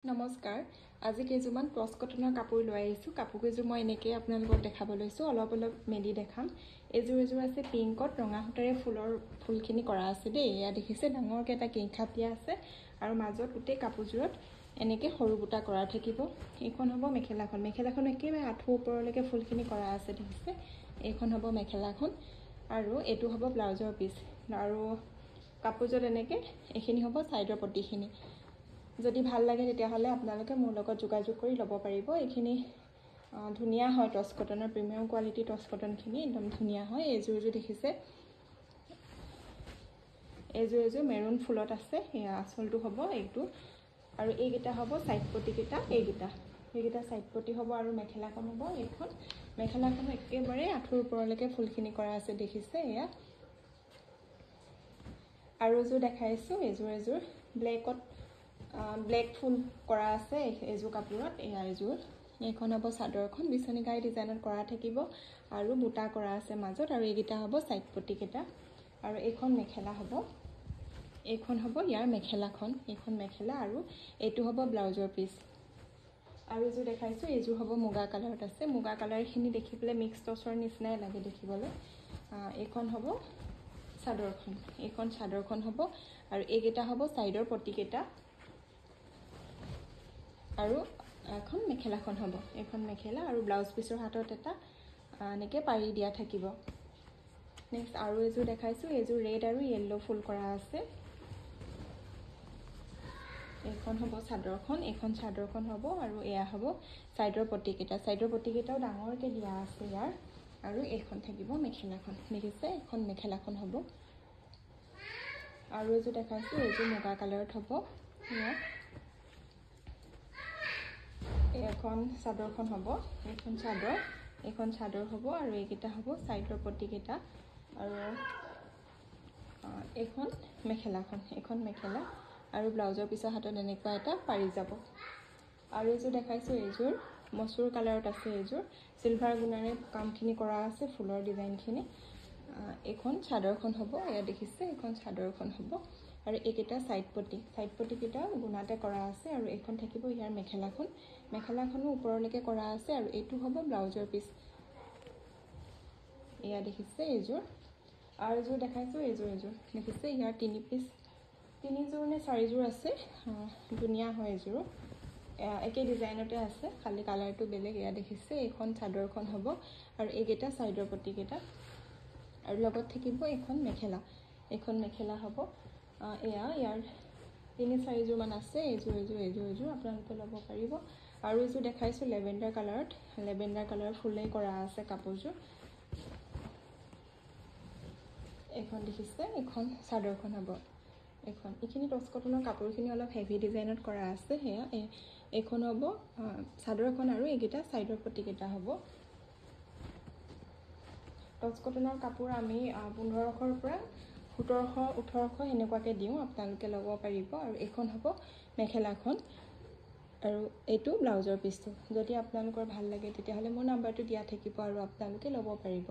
নমস্কাৰ আজি কেইজুমান টছ কটনৰ কাপোৰ লৈ আহিছোঁ কাপোৰকেইযোৰ মই এনেকৈ আপোনালোকক দেখাব লৈছোঁ অলপ মেলি দেখাম এযোৰ আছে পিংকত ৰঙা সূতাৰে ফুলখিনি কৰা আছে দেই এয়া দেখিছে ডাঙৰকৈ এটা কিংখাপীয়া আছে আৰু মাজত গোটেই কাপোৰযোৰত এনেকৈ সৰু বুটা কৰা থাকিব এইখন হ'ব মেখেলাখন একেবাৰে আঁঠুৰ ওপৰলৈকে ফুলখিনি কৰা আছে দেখিছে এইখন হ'ব মেখেলাখন আৰু এইটো হ'ব ব্লাউজৰ পিচ আৰু কাপোৰযোৰত এনেকৈ এইখিনি হ'ব ছাইডৰ পটিখিনি যদি ভাল লাগে তেতিয়াহ'লে আপোনালোকে মোৰ লগত যোগাযোগ কৰি ল'ব পাৰিব এইখিনি ধুনীয়া হয় টছ কটনৰ প্ৰিমিয়াম কোৱালিটি টছ কটনখিনি একদম ধুনীয়া হয় এইযোৰ দেখিছে এইযোৰ মেৰুন ফুলত আছে এয়া আঁচলটো হ'ব এইটো আৰু এইকেইটা হ'ব ছাইড পটিকেইটা এইকেইটা ছাইড পটি হ'ব আৰু মেখেলাখন হ'ব এইখন মেখেলাখন একেবাৰে আঁঠুৰ ওপৰলৈকে ফুলখিনি কৰা আছে দেখিছে এয়া আৰু এযোৰ দেখাইছোঁ এইযোৰ ব্লেক ফুল কৰা আছে এইযোৰ কাপোৰত এইযোৰ এইখন হ'ব চাদৰখন বিচনী গাই ডিজাইনত কৰা থাকিব আৰু বুটা কৰা আছে মাজত আৰু এইকেইটা হ'ব ছাইড পটিকেইটা আৰু এইখন মেখেলা হ'ব এইখন হ'ব ইয়াৰ মেখেলাখন এইখন মেখেলা আৰু এইটো হ'ব ব্লাউজৰ পিচ আৰু এযোৰ দেখাইছোঁ এইযোৰ হ'ব মুগা কালাৰত আছে মুগা কালাৰখিনি দেখি পেলাই মিক্স টছৰ নিচিনাই লাগে দেখিবলৈ এইখন হ'ব চাদৰখন হ'ব আৰু এইকেইটা হ'ব ছাইডৰ পটিকেইটা আৰু এখন মেখেলাখন হ'ব এইখন মেখেলা আৰু ব্লাউজ পিচৰ হাতত এটা এনেকৈ পাৰি দিয়া থাকিব নেক্সট আৰু এযোৰ দেখাইছোঁ এইযোৰ ৰেড আৰু য়েল্লো ফুল কৰা আছে এইখন হ'ব এইখন চাদৰখন হ'ব আৰু এয়া হ'ব ছাইডৰ পটিকেইটাও ডাঙৰকৈ দিয়া আছে ইয়াৰ আৰু এইখন থাকিব মেখেলাখন দেখিছে এইখন মেখেলাখন হ'ব আৰু এযোৰ দেখাইছোঁ এইযোৰ মুগা কালাৰত হ'ব ইয়াৰ এখন চাদৰখন হ'ব এইখন চাদৰ হ'ব আৰু এইকেইটা হ'ব ছাইডৰ পটিকেইটা আৰু এইখন মেখেলা আৰু ব্লাউজৰ পিছৰ হাতত এনেকুৱা এটা পাৰি যাব আৰু এইযোৰ দেখাইছোঁ এইযোৰ মচুৰ কালাৰত আছে এইযোৰ চিলভাৰ গুণাৰে কামখিনি কৰা আছে ফুলৰ ডিজাইনখিনি এইখন চাদৰখন হ'ব এয়া দেখিছে এইখন চাদৰখন হ'ব আৰু এইকেইটা ছাইড পটিকেইটা গুণাতে কৰা আছে আৰু এইখন থাকিব ইয়াৰ মেখেলাখনো ওপৰলৈকে কৰা আছে আৰু এইটো হ'ব ব্লাউজৰ পিচ এয়া দেখিছে এইযোৰ আৰু এযোৰ দেখাইছোঁ এইযোৰ দেখিছে ইয়াৰ তিনিযোৰ নে চাৰিযোৰ আছে ধুনীয়া হয় এইযোৰো একে ডিজাইনতে আছে খালি কালাৰটো বেলেগ এয়া দেখিছে এইখন চাদৰখন হ'ব আৰু এইকেইটা ছাইডৰ পটিকেইটা আৰু লগত থাকিব এইখন মেখেলা হ'ব এয়া ইয়াৰ 3-4যোৰ মান আছে এইযোৰ আপোনালোকে ল'ব পাৰিব আৰু এযোৰ দেখাইছোঁ লেভেণ্ডাৰ কালাৰত ফুলেই কৰা আছে কাপোৰযোৰ এইখন দেখিছে এইখন চাদৰখন হ'ব এইখিনি টছ কটনৰ কাপোৰখিনি অলপ হেভি ডিজাইনত কৰা আছে সেয়া এইখন হ'ব চাদৰখন আৰু এইকেইটা ছাইডৰ পটিকেইটা হ'ব টছ কটনৰ কাপোৰ আমি 1500ৰ পৰা 1700-1800 এনেকুৱাকৈ দিওঁ আপোনালোকে ল'ব পাৰিব আৰু এইখন হ'ব মেখেলাখন আৰু এইটো ব্লাউজৰ পিচটো যদি আপোনালোকৰ ভাল লাগে তেতিয়াহ'লে মোৰ নাম্বাৰটো দিয়া থাকিব আৰু আপোনালোকে ল'ব পাৰিব